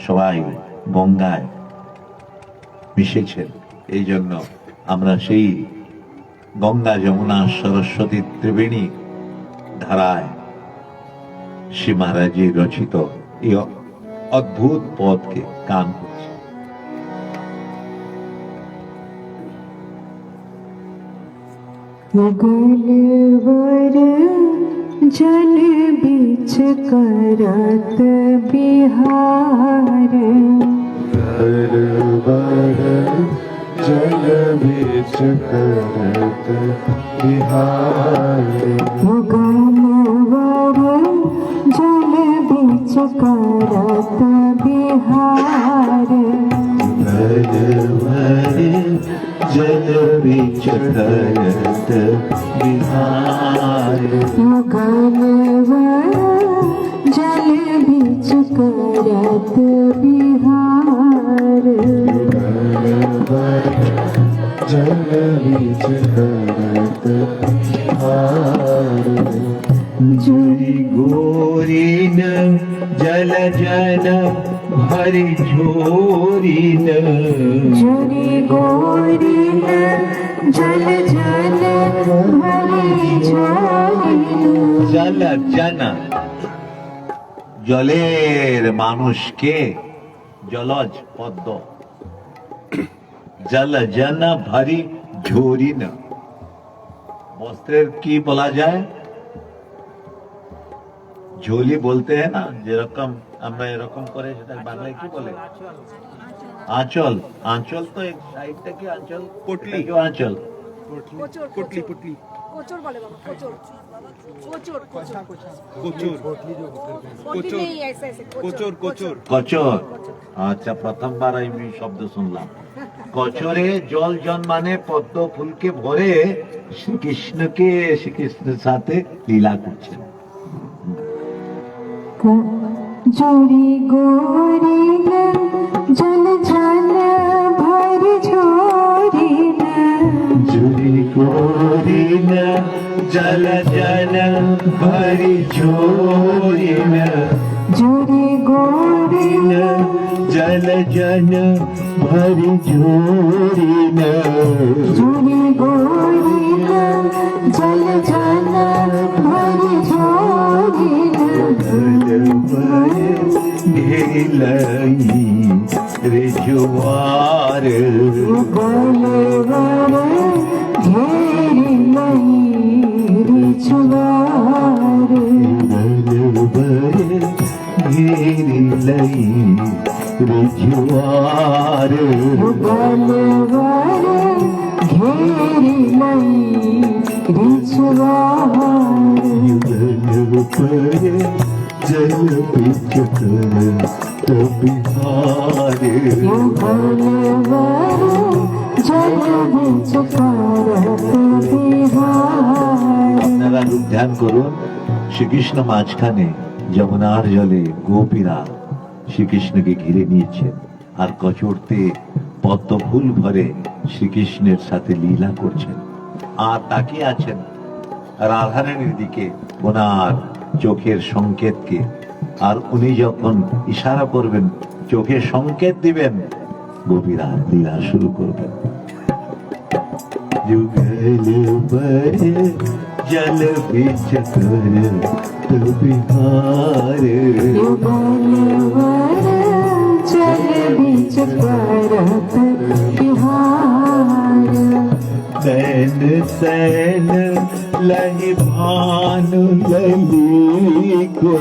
সবাই গঙ্গায় মিশেছেন। এই জন্য আমরা সেই গঙ্গা যমুনা সরস্বতী ত্রিবেণী ধারায় শ্রী মহারাজের রচিত এই অদ্ভুত পদকে গান করছি। गलवर जल बीच करत बिहार, गलवर जल बीच करत बिहार, गलवर जल बीच करत बिहार, गलवर जल बीच करत बिहार, गलवर जल बीच करत बिहार, गलवर जल बीच करत बिहार, जुरी गोरीन जल जन भरी झोरीन, जुरी गोरीन जल जल भरी झोरीन, জল জন জলের মানুষকে জলজ পদ্ম, জল জন ভরি ঝরিন। বস্ত্রের কি বলা যায়? ঝোলি বলতে হ্যাঁ না, যেরকম আমরা এরকম করে সেটা বাংলায় কি বলে? আঁচল। আঁচল তো এক সাইডটা কি আঁচল? পটলি। আঁচল পুটলি পুটলি কোচর বলে বাবা, কোচর কোচর কোচর কোচর নেই ऐसे ऐसे কোচর কোচর কচর। আচ্ছা, প্রথমবার আমি শব্দ শুনলাম। কচরে জল জন মানে পদ্ম ফুলকে ভরে শ্রীকৃষ্ণের সাথে লীলা করছেন। जुरी गोरीन जल जल भरी झोरीन, जुरी गोरीन जल जल भरी झोरीन, जुरी गोरीन जल जन भरी झोरीन, जुरी गोरीन जल जल भरी झोरीन, गलवर घेलई रे जुआर, गलवर घेरी लई रिछवार, गलवर घेरी लई रे जुआर, गलवर घेरी लई रिछवार, गलवर जल बीच करत बिहार, गलवर जल बीच करत बिहार, আপনারা ধ্যান করুন, শ্রীকৃষ্ণ মাঝখানে যমুনার জলে গোপীরা শ্রীকৃষ্ণকে ঘিরে নিয়েছেন, আর কচরতে পদ্ম ফুল ভরে শ্রীকৃষ্ণের সাথে লীলা করছেন, আর তাকিয়ে আছেন রাধারানীর দিকে ওনার চোখের সংকেতকে। আর উনি যখন ইশারা করবেন, চোখে সংকেত দিবেন, গোপীরা লীলা শুরু করবেন। गलवर जल बीच करत बिहार, गलवर जल बीच करत बिहार, सैन सैन लहि भानु लली को,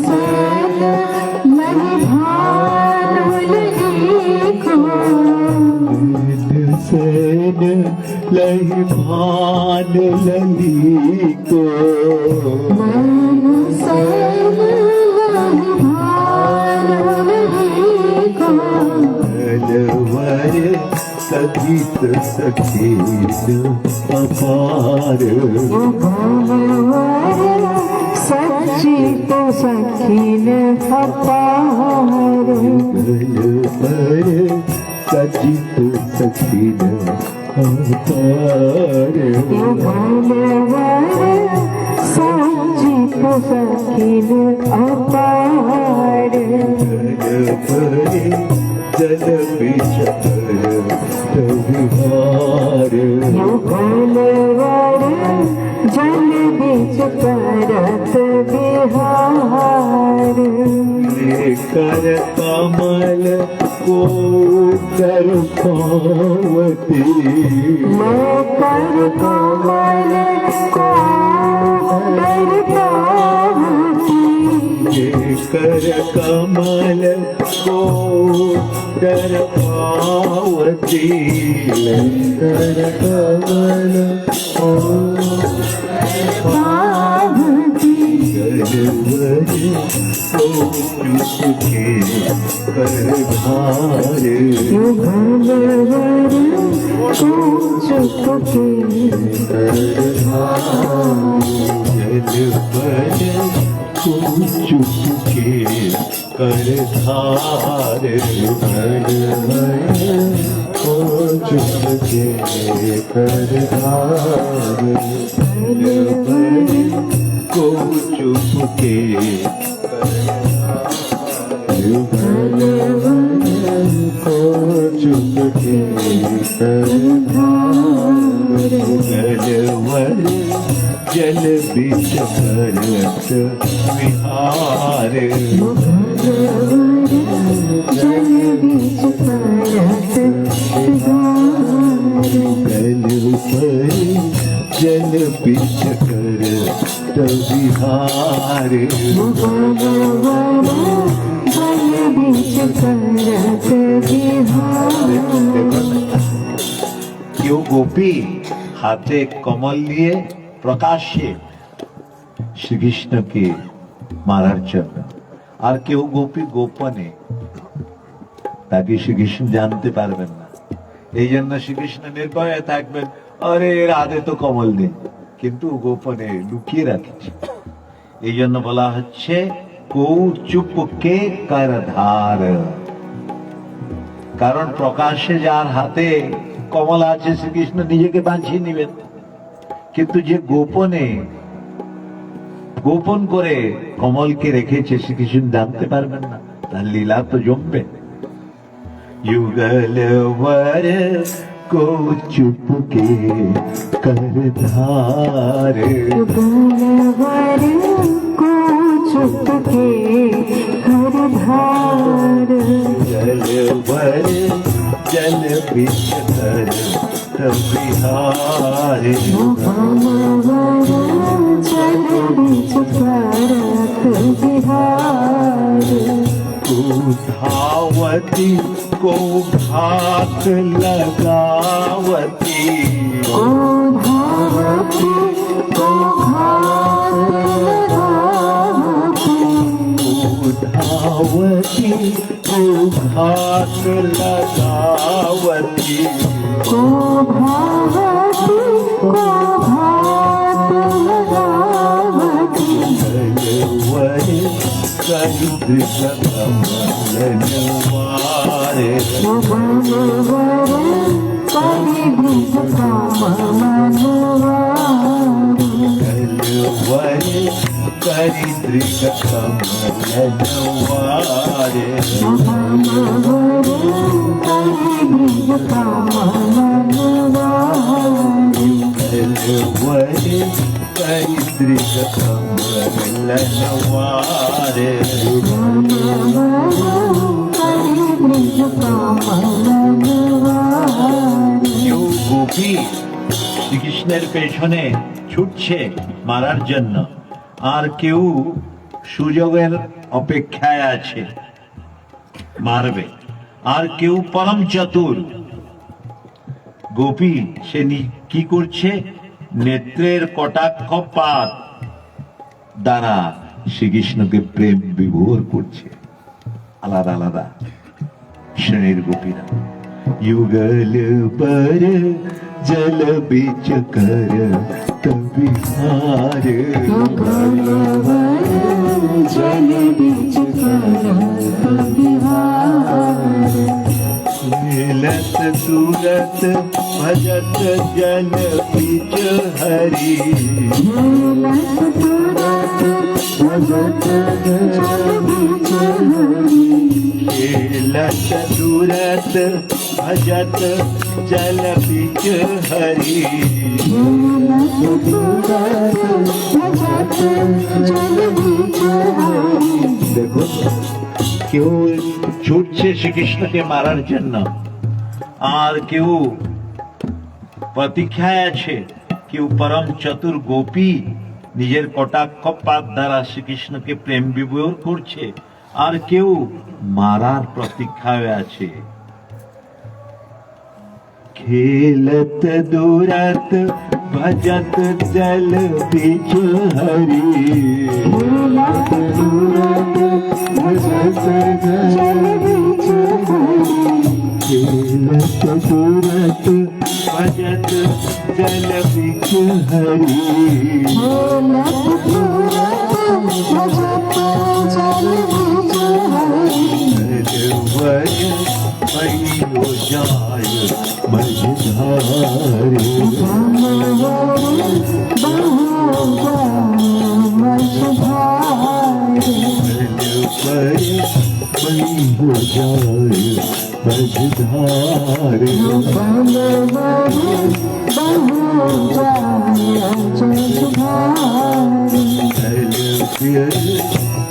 सैन लहि भानु लली को, सैन लहि भानु लली को, सैन लहि भानु लली को, गलवर सजीत सखीन अपार, गलवर सचित सखीन अपार, गलवर सजीत सखीन अपार, गलवर सचित सखीन अपार, परे जल बीच विहार युगलवर जल बीच करत विहार कर कमल को कर पावती मैं कर कमल को कर कमल को कर पावती कर कमल को के कर धार युगलवर को चुपके जल पर चुपके कर धार चुपके कर धार को चुपके को चुपके कर जलवर जल बीच करत विहार जल बीच करत जल जल बीच करत विहार जल बीच करत विहार কেউ গোপী হাতে কমল নিয়ে প্রকাশ্যে শ্রীকৃষ্ণকে মারার জন্য, আর কেউ গোপী গোপনে, তাকে শ্রীকৃষ্ণ জানতে পারবেন না। এই জন্য শ্রীকৃষ্ণ নির্ভয়ে থাকবেন, আরে এর হাতে তো কমল নেই, কিন্তু গোপনে লুকিয়ে রাখছে। এই জন্য বলা হচ্ছে কৌ চুপকে কর ধার, কারণ প্রকাশ্যে যার হাতে কমল আছে শ্রীকৃষ্ণ নিজেকে বাঁচিয়ে নেবেন, কিন্তু যে গোপনে গোপন করে কমলকে রেখেছে শ্রীকৃষ্ণ জানতে পারবেন না, তার লীলা তো জমবে। युगलवर को चुपके कर धार युगलवर को चुपके कर धार जलवर जल बीच करत विहार युगलवर जल बीच करत विहार धावती को घात लगावती ओ धावती को घात लगावती धावती को घात लगावती को भावती को घात लगावती जलवर कलिद्र कमल नवारे युगलवर कलिद्र कमल जलवर कलिद्र कमल नवारे युगलवर कलिद्र कमल जलवर कलिद्र कमल नवारे কেউ গোপী শ্রীকৃষ্ণের পেছনে ছুটছে মারার জন্য, আর কেউ সুযোগের অপেক্ষায় আছে মারবে, আর কেউ পরম চতুর গোপী সে কি করছে, নেত্রের কটাক্ষপাত দ্বারা শ্রীকৃষ্ণকে প্রেম বিভোর করছে। আলাদা আলাদা শ্রেণীর গোপীরা। युगल पर जल बीच करत विहार जल बीच करत विहार मिलत सूरत भजत जल बीच हरि भजत जल बीच हरि खेलत दूरत भजत जल बिच हरि দেখো কেউ ছুটছে শ্রীকৃষ্ণকে মারার জন্য, আর কেউ প্রতীক্ষায় আছে, কেউ পরম চতুর গোপী নিজের কটাক্ষপাত দ্বারা শ্রীকৃষ্ণকে প্রেম বিভোর করছে, আর কেউ মারার প্রতীক্ষায় আছে। खेलत दूरत भजत जल बिच हरि खेलत दूरत भजत जल बिच हरि वर हो जाय मझधारे हो जाए मझधारे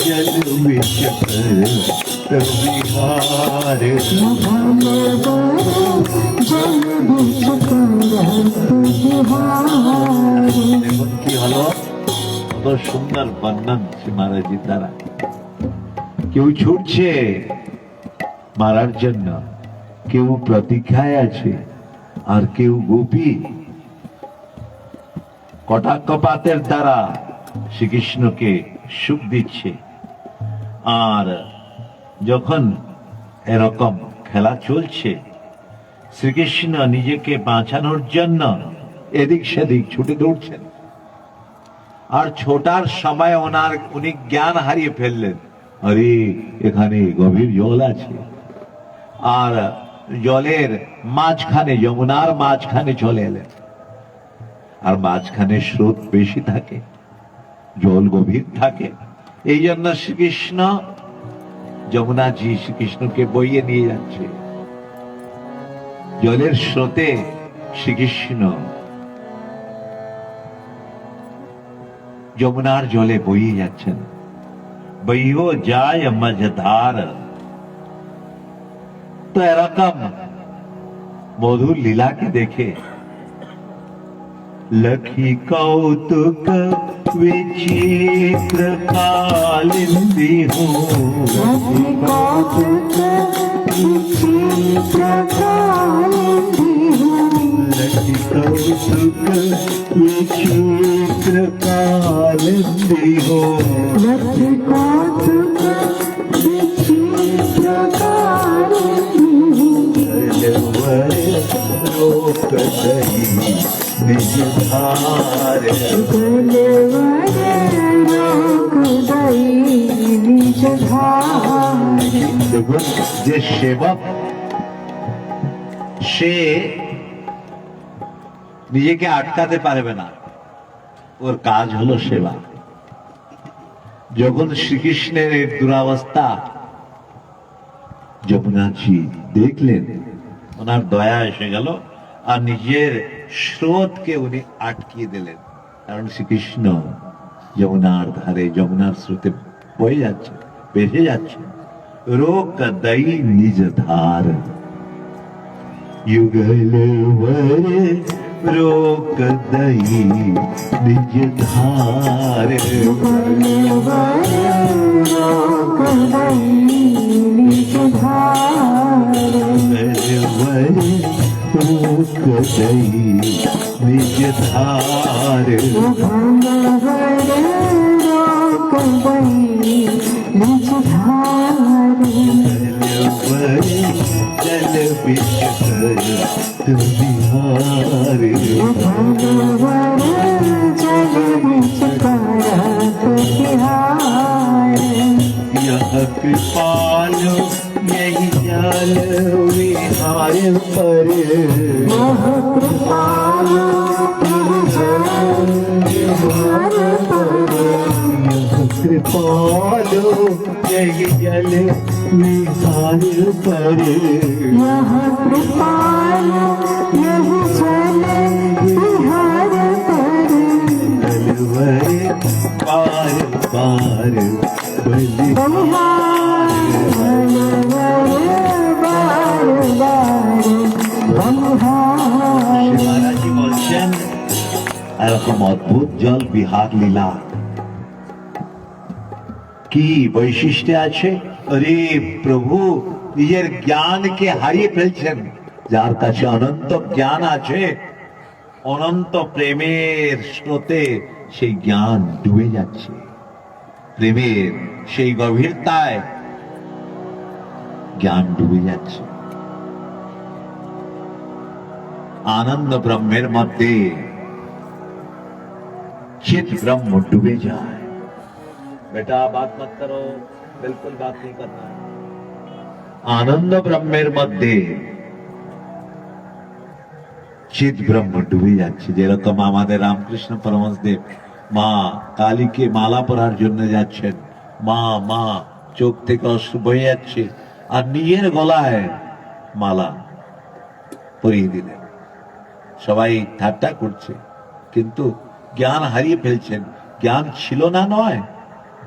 जल विच विहार দেখুন কি হলো, কত সুন্দর বর্ণন শ্রী মহারাজজির দ্বারা। কেউ ছুটছে মারার জন্য, কেউ প্রতীক্ষায় আছে, আর কেউ গোপী কটাক্ষপাতের দ্বারা শ্রীকৃষ্ণকে সুখ দিচ্ছে। আর যখন এরকম খেলা চলছে, শ্রীকৃষ্ণ নিজেকে বাঁচানোর জন্য এদিক সেদিক ছুটে দৌড়ছেন, আর ছোটার সময় উনি জ্ঞান হারিয়ে ফেললেন। আরে এখানে গভীর জল আছে, আর জলের মাঝখানে, যমুনার মাঝখানে চলে এলেন, আর মাঝখানে স্রোত বেশি থাকে, জল গভীর থাকে। এই জন্য শ্রীকৃষ্ণ, যমুনাজি শ্রীকৃষ্ণকে বইয়ে নিয়ে যাচ্ছে জলের স্রোতে। শ্রীকৃষ্ণ যমুনার জলে বইয়ে যাচ্ছেন। বইও যায় মঝধার। তো এরকম মধুর লীলাকে দেখে लखी कौतुक विचित्र कालिंदी हो लखी कौतुक विचित्र कालिंदी हो रोक दही निज धार দেখুন যে সেবক, সে নিজেকে আটকাতে পারবে না, ওর কাজ হলো সেবা। যখন শ্রীকৃষ্ণের এই দুরাবস্থা যমুনাজি দেখলেন, ওনার দয়া এসে গেল, আর নিজের স্রোতকে উনি আটকিয়ে দিলেন। কারণ শ্রীকৃষ্ণ যমুনার ধারে, যমুনার স্রোতে বয়ে যাচ্ছে, বেঁধে যাচ্ছে। রোক দই নিজ ধার, युगल वर रोक दई निज धार वर रोक दई निज धार जल बिच बिहार यह कृपाल यही जल विहार पर यह कृपालो यही जल विहार पर यहाँ कृपाल यही चले बिहार पर तलवर पार पार बलि बलिहार बार बार बलिहार মহারাজ জি বলছেন এরকম অদ্ভুত জল বিহার লীলা কি বৈশিষ্ট্য আছে। আরে প্রভু নিজের জ্ঞানকে হারিয়ে ফেলছেন, যার কাছে অনন্ত জ্ঞান আছে, অনন্ত প্রেমের স্রোতে সেই জ্ঞান ডুবে যাচ্ছে, প্রেমের সেই গভীরতায় জ্ঞান ডুবে যাচ্ছে। आनंद ब्रह्मेर मध्य चित ब्रह्म डूबे जाए। बेटा बात मत करो, बिल्कुल बात नहीं करना है। आनंद ब्रह्मेर मध्य चित ब्रह्म डूबे যাচ্ছে। যেরকম আমাদের রামকৃষ্ণ পরমহংসদেব মা কালীকে মালা পরার জন্য যাচ্ছেন, মা মা চোখ থেকে অশ্রু বয়ে যাচ্ছে, আর নিজের গলায় মালা পরিয়ে দিলেন। সবাই ঠাট্টা করছে, কিন্তু জ্ঞান হারিয়ে ফেলছেন। জ্ঞান ছিল না নয়,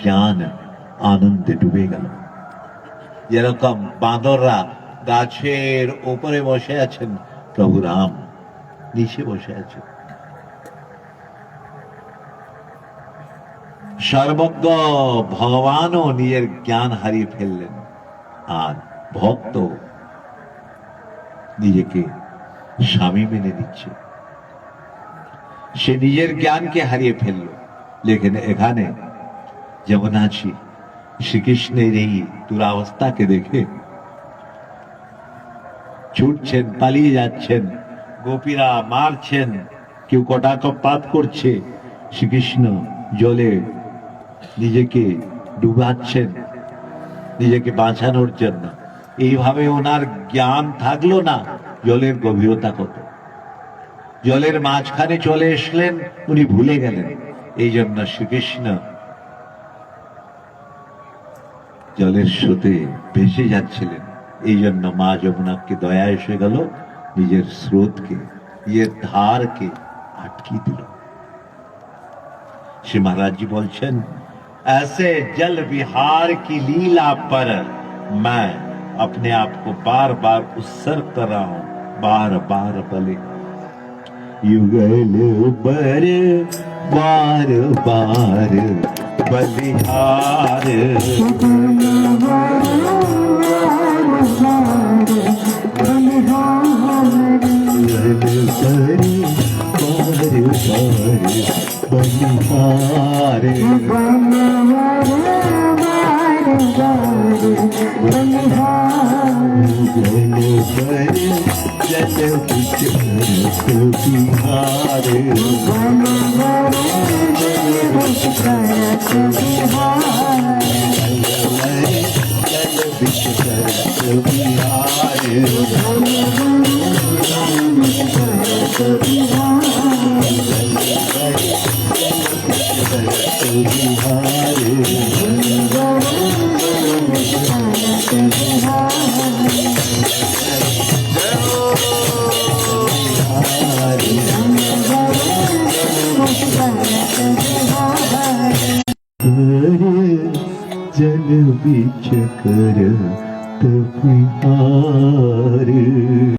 জ্ঞান আনন্দে ডুবে গেল। যেরকম বাঁদররা গাছের উপরে বসে আছেন, প্রভু রাম নিচে বসে আছেন। সর্বজ্ঞ ভগবানও নিজের জ্ঞান হারিয়ে ফেললেন, আর ভক্ত নিজেকে স্বামী মেনে নিচ্ছে। সে নিজের জ্ঞানকে হারিয়ে ফেলল। লেখেন এখানে যেমন আছি, শ্রীকৃষ্ণের এই দুরাবস্থাকে দেখে ছুটছেন, পালিয়ে যাচ্ছেন, গোপীরা মারছেন, কেউ কটাক্ষপাত করছে, শ্রীকৃষ্ণ জলে নিজেকে ডুবাচ্ছেন নিজেকে বাঁচানোর জন্য। এইভাবে ওনার জ্ঞান থাকলো না জলের গভীরতা কত। জলের মাঝখানে চলে এসলেন, উনি ভুলে গেলেন। এই জন্য শ্রীকৃষ্ণ জলের স্রোতে ভেসে যাচ্ছিলেন। এই জন্য মা যমুনাকে দয়া এসে গেল, নিজের স্রোতকে, নিজের ধারকে আটকে দিল। श्री महाराज जी बोलছেন, ऐसे जल विहार की लीला पर मैं अपने आप को बार बार उत्सर्ग कर रहा हूं, बार बार बलि युगल बर बार बार बलिहार बलिहार जल बिच बिहार जल बिच जल बिच कर बिहार